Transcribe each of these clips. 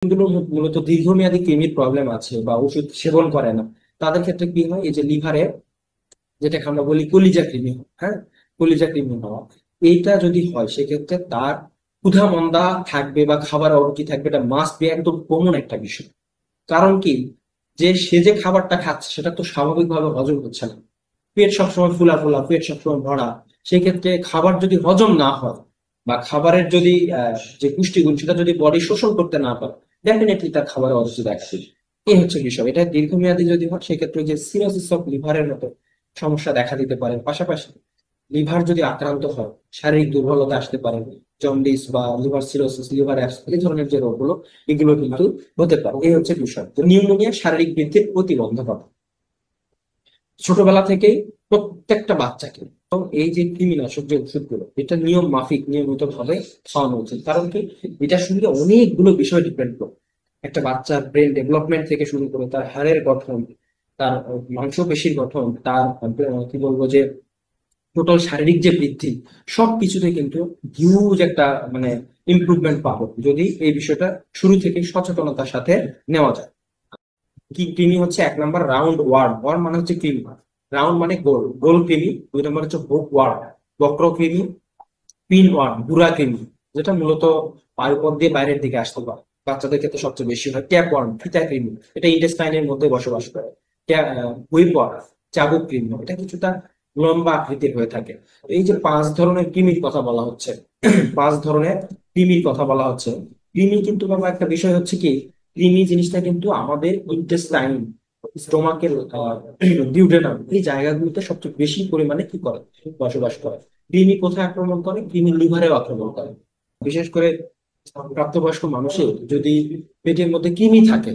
গুলো মূলত দীর্ঘমেয়াদী কৃমির প্রবলেম আছে বা ওষুধ সেবন করে না, তাদের ক্ষেত্রে কি হয়, এই যে লিভারে যেটাকে আমরা বলি কলিজা কৃমি, হ্যাঁ, কলিজা কৃমি হওয়া, এইটা যদি হয় সেক্ষেত্রে তার ক্ষুধা মন্দা থাকবে বা খাবার অরুচি থাকবে, এটা মাস্ট বি, একদম কমন একটা বিষয়। কারণ কি, যে সে যে খাবারটা খাচ্ছে সেটা তো স্বাভাবিকভাবে হজম হচ্ছে না, পেট সবসময় ফুলা ফুলা, পেট সবসময় ভরা। সেই ক্ষেত্রে খাবার যদি হজম না হয় বা খাবারের যদি যে পুষ্টিগুণ সেটা যদি বডি শোষণ করতে না পারে, ডেফিনেটলি তার খাবারের অরুচি দেখা দিবে। এই হচ্ছে বিষয়। এটা দীর্ঘমেয়াদী যদি হয় সেক্ষেত্রে যে সিরোসিস অফ লিভারের মতো সমস্যা দেখা দিতে পারে। পাশাপাশি লিভার যদি আক্রান্ত হয়, শারীরিক দুর্বলতা আসতে পারে, জন্ডিস বা লিভার সিরোসিস, লিভার এই ধরনের যে রোগগুলো, এগুলো কিন্তু হতে পারে। এই হচ্ছে বিষয়। তো নিউমোনিয়া শারীরিক বৃদ্ধির প্রতিবন্ধকতা ছোটবেলা থেকেই প্রত্যেকটা বাচ্চাকে, তো এই যে কৃমিনাশক যে ওষুধগুলো, এটা নিয়ম মাফিক নিয়মিত ভাবে খাওয়ানো উচিত। কারণ কি, এটার সঙ্গে অনেকগুলো বিষয় ডিপেন্ড করে। একটা বাচ্চার ব্রেন ডেভেলপমেন্ট থেকে শুরু করে তার হাড়ের গঠন, তার মাংসপেশির গঠন, তার কি বলবো যে টোটাল শারীরিক যে বৃদ্ধি, সব কিছুতে কিন্তু হিউজ একটা মানে ইমপ্রুভমেন্ট পাবো যদি এই বিষয়টা শুরু থেকে সচেতনতার সাথে নেওয়া যায়। কি কৃমি হচ্ছে এক নাম্বার রাউন্ড ওয়ার্ম, ওয়ার্ম মানে হচ্ছে কৃমি, রাউন্ড মানে গোল, গোল কৃমি। দুই নম্বর হচ্ছে হুক ওয়ার্ম, বক্র কৃমি। পিন ওয়ার্ম, গুড়া কৃমি, যেটা মূলত পায়ুপথ দিয়ে বাইরের দিকে আসতে পারে, বাচ্চাদের ক্ষেত্রে সবচেয়ে বেশি হয়। ট্যাপ ওয়ার্ম, ফিতা কৃমি, এটা ইন্টেস্টাইনের মধ্যে বসবাস করে। হুইপ ওয়ার্ম, চাবুক কৃমি, এটা কিছুটা লম্বা আকৃতির হয়ে থাকে। এই যে পাঁচ ধরনের কৃমির কথা বলা হচ্ছে, পাঁচ ধরনের কৃমির কথা বলা হচ্ছে। কৃমি কিন্তু বাবা একটা বিষয় হচ্ছে কি, কৃমি জিনিসটা কিন্তু আমাদের ইন্টেস্টাইন, স্টোমাকের ডিউডেনাম, এই জায়গাগুলোতে সবচেয়ে বেশি পরিমাণে কি করে, বসবাস করে। কৃমি কোথায় আক্রমণ করে? কৃমি লিভারেও আক্রমণ করে। বিশেষ করে প্রাপ্তবয়স্ক মানুষের যদি পেটের মধ্যে কৃমি থাকে,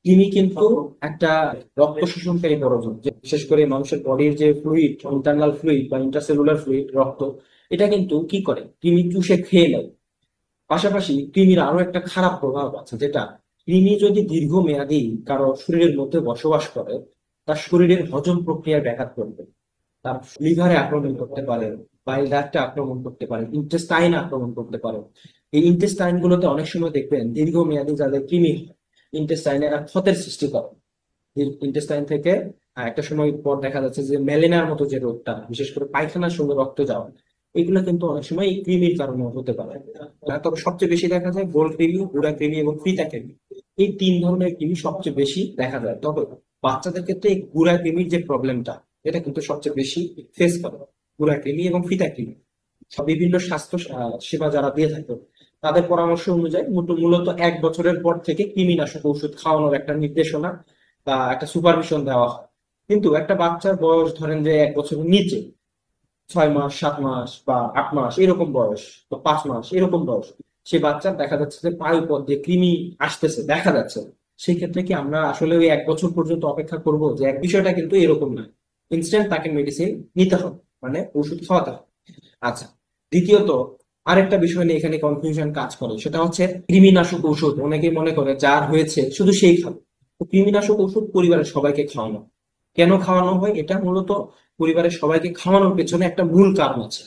কৃমি কিন্তু একটা রক্ত শোষণকারী পরজীবী, বিশেষ করে মানুষের বডির যে ফ্লুইড, ইন্টারনাল ফ্লুইড বা ইন্টারসেলুলার ফ্লুইড, রক্ত, এটা কিন্তু কি করে, কৃমি চুষে খেয়ে নেয়। পাশাপাশি কৃমির আরো একটা খারাপ প্রভাব আছে, যেটা কৃমি যদি দীর্ঘমেয়াদী কারো শরীরের মধ্যে বসবাস করে, তার শরীরের হজম প্রক্রিয়ায় ব্যাঘাত করবে। তার লিভারে আক্রমণ করতে পারে, বাইল ডাক্টে আক্রমণ করতে পারে, ইন্টেস্টাইন আক্রমণ করতে পারে। এই ইন্টেস্টাইন গুলোতে অনেক সময় দেখবেন দীর্ঘমেয়াদী যাদের কৃমি, ইন্টেস্টাইনে ক্ষতের সৃষ্টি করে। ইন্টেস্টাইন থেকে একটা সময় পর দেখা যাচ্ছে যে মেলেনার মতো যে রোগটা, বিশেষ করে পায়খানার সঙ্গে রক্ত যাওয়া, এগুলো কিন্তু অনেক সময় এই কৃমির কারণে হতে পারে। তবে সবচেয়ে বেশি দেখা যায় গোল কৃমি, গুড়া কৃমি এবং ফিতা কৃমি। এই তিন ধরনের কৃমি সবচেয়ে বেশি দেখা যায়। তবে বাচ্চাদের ক্ষেত্রে এই গুড়া কৃমির যে প্রবলেমটা, এটা কিন্তু সবচেয়ে বেশি ফেস করে। গুড়া কৃমি এবং ফিতা কৃমি বিভিন্ন স্বাস্থ্য সেবা যারা দিয়ে থাকে, তাদের পরামর্শ অনুযায়ী মূলত 1 বছরের পর থেকে কৃমিনাশক ওষুধ খাওয়ানোর একটা নির্দেশনা বা একটা সুপারভিশন দেওয়া হয়। কিন্তু একটা বাচ্চার বয়স ধরেন যে 1 বছরের নিচে, 6 মাস, 7 মাস বা 8 মাস এরকম বয়স, বা 5 মাস এরকম বয়স, সে বাচ্চার দেখা যাচ্ছে যে পায়ুপথ দিয়ে কৃমি আসতেছে দেখা যাচ্ছে, সেই ক্ষেত্রে কি আমরা আসলে ওই 1 বছর পর্যন্ত অপেক্ষা করব? যে এক বিষয়টা কিন্তু এরকম না, ইনস্ট্যান্ট তাকে মেডিসিন নিতে হবে, মানে ওষুধ খাওয়াতে হবে। আচ্ছা, দ্বিতীয়ত আরেকটা বিষয় নিয়ে এখানে কনফিউশন কাজ করে, সেটা হচ্ছে কৃমিনাশক ঔষধ। অনেকেই মনে করে যার হয়েছে শুধু সেই খাবে। তো কৃমিনাশক ওষুধ পরিবারের সবাইকে খাওয়ানো, কেন খাওয়ানো হয়? এটা মূলত পরিবারের সবাইকে খাওয়ানোর পেছনে একটা মূল কারণ আছে।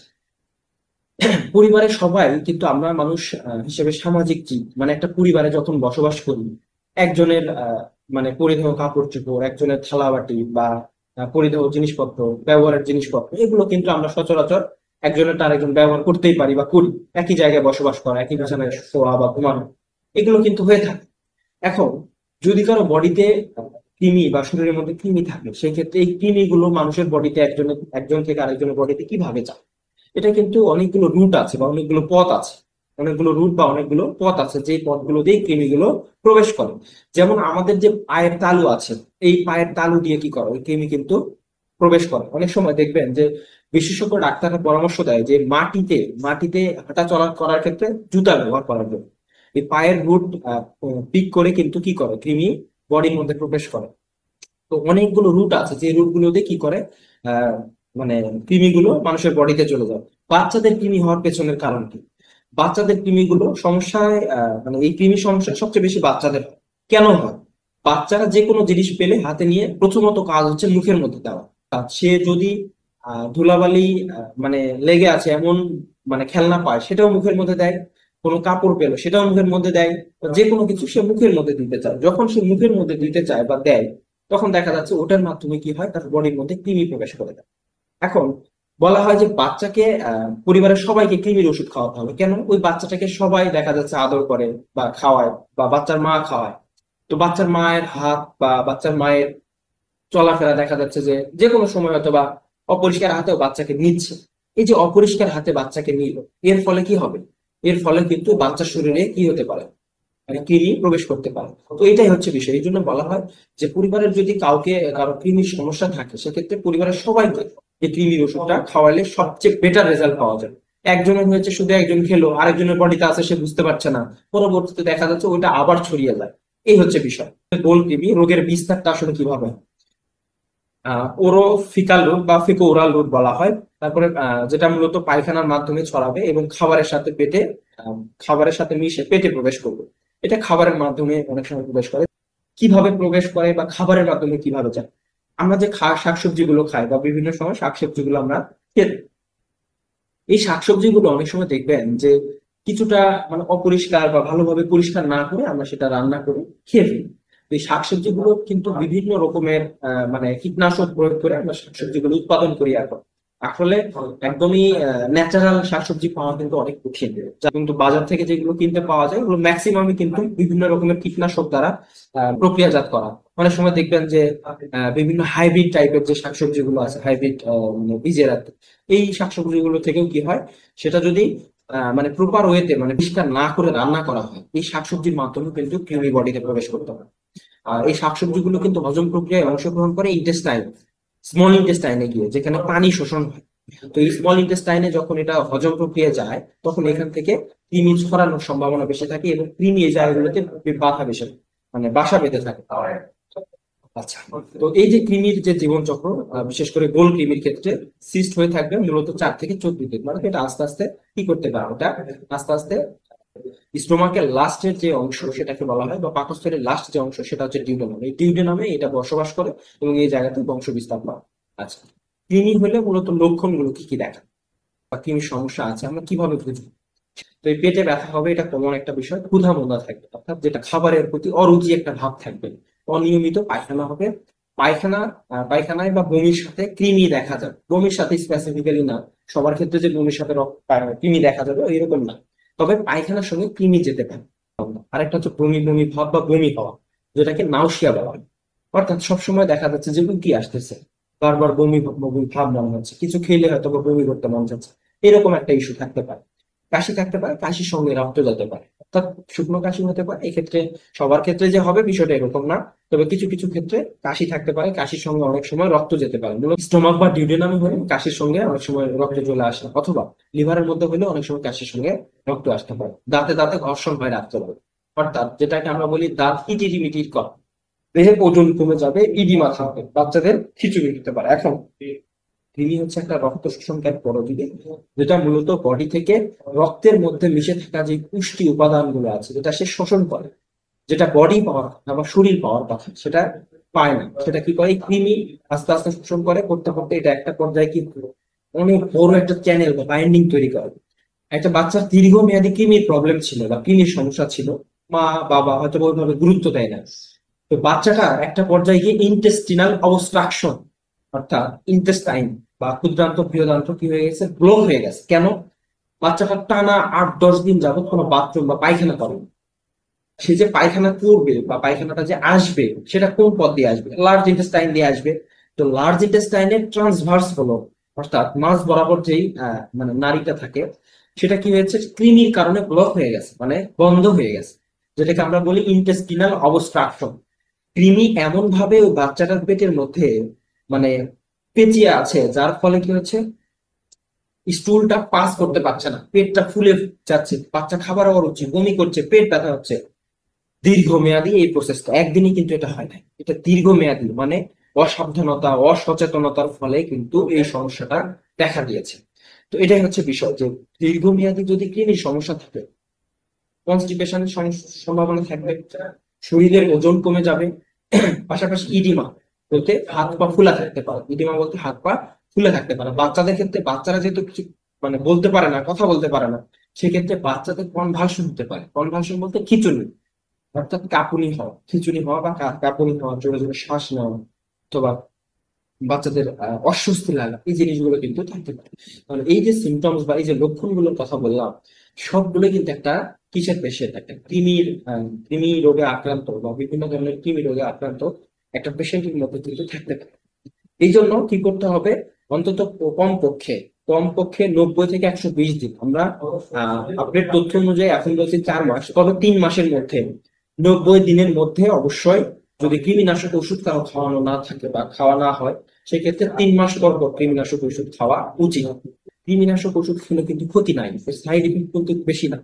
পরিবারের সবাই কিন্তু, আমরা মানুষ হিসেবে সামাজিক জীব, মানে একটা পরিবারে যখন বসবাস করি, একজনের মানে পরিধেয় কাপড় চোপড়, একজনের থালা বাটি বা পরিধেয় জিনিসপত্র, ব্যবহারের জিনিসপত্র, এগুলো কিন্তু আমরা সচরাচর একজনের তার একজন ব্যবহার করতেই পারি বা করি। একই জায়গায় বসবাস করা, একই বিছানায় শোয়া বা ঘুমানো, এগুলো কিন্তু হয়ে থাকে। এখন যদি কারো বডিতে কৃমি বা শরীরের মধ্যে কৃমি থাকে, সেই ক্ষেত্রে এই কৃমিগুলো মানুষের বডিতে একজন থেকে আরেকজনের বডিতে কিভাবে যায়? এটা কিন্তু অনেকগুলো রুট আছে বা অনেকগুলো পথ আছে, অনেকগুলো রুট বা অনেকগুলো পথ আছে, যে পথগুলো দিয়ে কৃমিগুলো প্রবেশ করে। যেমন আমাদের যে পায়ের তালু আছে, এই পায়ের তালু দিয়ে কি করে ওই কৃমি কিন্তু প্রবেশ করে। অনেক সময় দেখবেন যে বিশেষজ্ঞ ডাক্তাররা পরামর্শ দেয় যে মাটিতে মাটিতে হাঁটা চলা করার ক্ষেত্রে জুতা ব্যবহার করার জন্য। এই পায়ের রুট পিক করে কিন্তু কি করে, কৃমি বডির মধ্যে প্রবেশ করে। তো অনেকগুলো রুট আছে, যে রুট গুলো দিয়ে কি করে আহ মানে কৃমিগুলো মানুষের বডিতে চলে যায়। বাচ্চাদের কৃমি হওয়ার পেছনের কারণ কি? বাচ্চাদের কৃমিগুলো সমস্যায় মানে এই কৃমি সমস্যা সবচেয়ে বেশি বাচ্চাদের হয়। কেন হয়? বাচ্চারা যে কোনো জিনিস পেলে হাতে নিয়ে প্রথমত কাজ হচ্ছে মুখের মধ্যে দেওয়া। সে যদি ধুলাবালি মানে লেগে আছে এমন মানে খেলনা পায়, সেটাও মুখের মধ্যে দেয়। কোনো কাপড় পেলো সেটাও মুখের মধ্যে দেয়, বা যে কোনো কিছু সে মুখের মধ্যে দিতে চায়, যখন সে মুখের মধ্যে দিতে চায় বা দেয়, তখন দেখা যাচ্ছে ওটার মাধ্যমে কি হয়, তার বডির মধ্যে কৃমি প্রবেশ করে দেয়। এখন বলা হয় যে বাচ্চাকে পরিবারের সবাইকে কৃমির ওষুধ খাওয়াতে হবে। কেন? ওই বাচ্চাটাকে সবাই দেখা যাচ্ছে আদর করে বা খাওয়ায়, বা বাচ্চার মা খাওয়ায়। তো বাচ্চার মায়ের হাত বা বাচ্চার মায়ের চলাফেরা দেখা যাচ্ছে যে যে কোনো সময় হয়তো বা অপরিষ্কার হাতেও বাচ্চাকে নিচ্ছে। এই যে অপরিষ্কার হাতে বাচ্চাকে নিল, এর ফলে কি হবে? এর ফলে কিন্তু বাচ্চার শরীরে কি হতে পারে, মানে কৃমি প্রবেশ করতে পারে। তো এটাই হচ্ছে বিষয়। এই জন্য বলা হয় যে পরিবারের যদি কারো কৃমির সমস্যা থাকে, সেক্ষেত্রে পরিবারের সবাইকে এই কৃমির ওষুধটা খাওয়ালে সবচেয়ে বেটার রেজাল্ট পাওয়া যায়। একজনের হয়েছে, শুধু একজন খেলো, আরেকজনের বডিতে আছে, সে বুঝতে পারছে না, পরবর্তীতে দেখা যাচ্ছে ওইটা আবার ছড়িয়ে যায়। এই হচ্ছে বিষয়। গোল কৃমি রোগের বিস্তারটা আসলে কিভাবে হয়? ওরোফিকাল রুট বা ফিকো ওরাল রুট বলা হয়। তারপরে যেটা মূলত পায়খানার মাধ্যমে ছড়াবে এবং খাবারের সাথে মিশে পেটে প্রবেশ করবে। এটা খাবারের মাধ্যমে অনেক সময় প্রবেশ করে। কিভাবে প্রবেশ করে বা খাবারের মাধ্যমে কিভাবে যায়? আমরা যে শাকসবজিগুলো খাই বা বিভিন্ন সময় শাকসবজিগুলো আমরা খেয়ে থাকি। এই শাকসবজিগুলো অনেক সময় দেখবেন যে কিছুটা মানে অপরিষ্কার বা ভালোভাবে পরিষ্কার না করে আমরা সেটা রান্না করে খেয়ে ফেলি। তো এই শাকসবজিগুলো কিন্তু বিভিন্ন রকমের মানে কীটনাশক প্রয়োগ করে আমরা শাকসবজিগুলো উৎপাদন করি এখন। আসলে একদমই ন্যাচারাল শাকসবজি পাওয়া কিন্তু অনেক কঠিন, যা কিন্তু বাজার থেকে যেগুলো কিনতে পাওয়া যায় ওগুলো ম্যাক্সিমামই কিন্তু বিভিন্ন রকমের কীটনাশক দ্বারা প্রক্রিয়াজাত করা। অনেক সময় দেখবেন যে বিভিন্ন হাইব্রিড টাইপের যে শাকসবজিগুলো আছে, হাইব্রিড মানে বীজের আর কি, এই শাকসবজিগুলো থেকেও কি হয়, সেটা যদি মানে প্রপার ওয়েতে মানে পরিষ্কার না করে রান্না করা হয়, এই শাকসবজির মাধ্যমে কিন্তু কৃমি বডিতে প্রবেশ করতে পারে। আর এই শাকসবজিগুলো কিন্তু হজম প্রক্রিয়ায় অংশগ্রহণ করে ইন্টেস্টাইন, স্মল ইন্টেস্টাইনে গিয়ে, যেখানে পানি শোষণ হয়। তো এই স্মল ইন্টেস্টাইনে যখন এটা হজম প্রক্রিয়া যায়, তখন এখান থেকে কৃমি ছড়ানোর সম্ভাবনা বেশি থাকে এবং কৃমি এই জায়গাগুলোতে বাধা বেশি, মানে বাসা বেঁধে থাকে। আচ্ছা, তো এই যে কৃমির যে জীবনচক্র, বিশেষ করে গোল কৃমির ক্ষেত্রে সিস্ট হয়ে থাকবে মূলত 4 থেকে 14 দিন। মানে এটা আস্তে আস্তে কি করতে পারে, এটা আস্তে আস্তে স্টোমাকের লাস্টের যে অংশ সেটাকে বলা হয়, বা পাকস্থলীর লাস্ট যে অংশ সেটা হচ্ছে ডিউডেনাম। এই ডিউডেনামে এটা বসবাস করে এবং এই জায়গাতে বংশ বিস্তার পায়। আচ্ছা, কৃমি হলে মূলত লক্ষণগুলো কি কি দেখা, বা কৃমির সমস্যা আছে আমরা কিভাবে বুঝবো? তো এই পেটে ব্যথা হবে, এটা কমন একটা বিষয়। ক্ষুধা মন্দা থাকবে, অর্থাৎ যেটা খাবারের প্রতি অরুচি একটা ভাব থাকবে। অনিয়মিত পায়খানা হবে। পায়খানায় বা বমির সাথে কৃমি দেখা যাবে। বমির সাথে স্পেসিফিক্যালি না, সবার ক্ষেত্রে যে বমির সাথে কৃমি দেখা যাবে এরকম না, তবে পায়খানার সঙ্গে কৃমি যেতে পারে। আরেকটা হচ্ছে বমি বমি ভাব বা বমি হওয়া, যেটাকে নাউসিয়া বলা হয়। অর্থাৎ সবসময় দেখা যাচ্ছে যে উল্টি আসতেছে, বারবার বমি বমি ভাব মনে হচ্ছে, কিছু খেলে হয়তো বা বমি করতে মন যাচ্ছে, এরকম একটা ইস্যু থাকতে পারে। কাশি থাকতে পারে, কাশির সঙ্গে রক্ত যেতে পারে, অর্থাৎ শুকনো কাশি হতে পারে। এক্ষেত্রে সবার ক্ষেত্রে যে হবে বিষয়টা এরকম না, তবে কিছু কিছু ক্ষেত্রে কাশি থাকতে পারে, কাশির সঙ্গে অনেক সময় রক্ত যেতে পারে। মূলত স্টোমাক বা ডিউডেনামে হলে কাশির সঙ্গে অনেক সময় রক্ত চলে আসে, অথবা লিভারের মধ্যে হলে অনেক সময় কাশির সঙ্গে রক্ত আসতে পারে। দাঁতে দাঁতে ঘর্ষণ হয় রাত্রে, অর্থাৎ যেটাকে আমরা বলি দাঁত ইটিরিমিটির কর, দেহের ওজন কমে যাবে, ইডিমা থাকবে, বাচ্চাদের খিচুড়ি হতে পারে। এখন কৃমি হচ্ছে একটা রক্ত শোষণকারী পরজীবী, যেটা মূলত বডি থেকে রক্তের মধ্যে মিশে থাকা যে পুষ্টি উপাদানগুলো আছে যেটা সে শোষণ করে, যেটা বডি পাওয়ার কথা বা শরীর পাওয়ার কথা সেটা পায় না। সেটা কি করে, এই কৃমি আস্তে আস্তে শোষণ করে, করতে করতে এটা একটা পর্যায়ে কি অনেক বড় একটা চ্যানেল বা বাইন্ডিং তৈরি করে। একটা বাচ্চার দীর্ঘমেয়াদী কৃমির প্রবলেম ছিল বা কৃমির সমস্যা ছিল, মা বাবা হয়তো ওইভাবে গুরুত্ব দেয় না। তো বাচ্চাটা একটা পর্যায়ে গিয়ে ইন্টেস্টিনাল অবস্ট্রাকশন, অর্থাৎ ইন্টেস্টাইন বা ক্ষুদ্রান্ত বৃহদান্ত্র কি হয়ে গেছে, ব্লক হয়ে গেছে। কেন? বাচ্চাটা টানা 8-10 দিন যাবত কোনো বাথরুম বা পায়খানা করে না। সে যে পায়খানা করবে বা পায়খানাটা যে আসবে, সেটা কোন পথ দিয়ে আসবে? লার্জ ইন্টেস্টাইন দিয়ে আসবে। তো লার্জ ইন্টেস্টাইনের ট্রান্সভার্স হলো, অর্থাৎ মাঝ বরাবর যেই মানে নাড়িটা থাকে, সেটা কি হয়েছে, কৃমির কারণে ব্লক হয়ে গেছে, মানে বন্ধ হয়ে গেছে, যেটাকে আমরা বলি ইন্টেস্টিনাল অবস্ট্রাকশন। কৃমি এমন ভাবে ওই বাচ্চাটার পেটের মধ্যে মানে পেঁচিয়ে আছে, যার ফলে কি হচ্ছে, স্টুলটা পাস করতে পারছে না, পেটটা ফুলে যাচ্ছে, বাচ্চা খাবার অরুচি, বমি করছে, পেট ব্যথা হচ্ছে। দীর্ঘমেয়াদী এই প্রসেসটা একদিনই কিন্তু এটা হয় না, এটা দীর্ঘমেয়াদী, মানে অসাবধানতা অসচেতনতার ফলে কিন্তু এই সমস্যাটা দেখা দিয়েছে। তো এটাই হচ্ছে বিষয়, যে দীর্ঘমেয়াদী যদি কৃমির সমস্যা থাকে, কনস্টিপেশনের সম্ভাবনা থাকবে, শরীরের ওজন কমে যাবে, পাশাপাশি ইডিমা বলতে হাত পা ফুলা থাকতে পারে। ইডিমা বলতে হাত পা ফুলে থাকতে পারে। বাচ্চাদের ক্ষেত্রে বাচ্চারা যেহেতু কিছু মানে বলতে পারে না, কথা বলতে পারে না, সেক্ষেত্রে বাচ্চাদের কনভালশন হতে পারে। কনভালশন বলতে খিঁচুনি, অর্থাৎ কাঁপুনি হওয়া, খিঁচুনি হওয়া বা কাঁপুনি হওয়া, জোরে জোরে শ্বাস নেওয়া, অথবা বাচ্চাদের অস্বস্তি লাগা, এই জিনিসগুলো কিন্তু থাকতে পারে। তাহলে এই যে সিমটমস বা এই যে লক্ষণগুলোর কথা বললাম, সবগুলো কিন্তু একটা কিসের পেশেন্ট, একটা কৃমি রোগে আক্রান্ত বা বিভিন্ন ধরনের কৃমি রোগে আক্রান্ত একটা পেশেন্টের মধ্যে কিন্তু থাকতে পারে। এই জন্য কি করতে হবে, অন্তত কমপক্ষে কমপক্ষে 90 থেকে 120 দিন, আমরা আপডেট তথ্য অনুযায়ী এখন বলছি 4 মাস, তবে 3 মাসের মধ্যে, 90 দিনের মধ্যে অবশ্যই, যদি কৃমিনাশক ওষুধ কারো খাওয়ানো না থাকে বা খাওয়া না হয়, সেক্ষেত্রে 3 মাস পর পর কৃমিনাশক ওষুধ খাওয়া উচিত। কৃমিনাশক ওষুধ খেলে কিন্তু ক্ষতি নাই, সাইড ইফেক্ট কিন্তু বেশি না।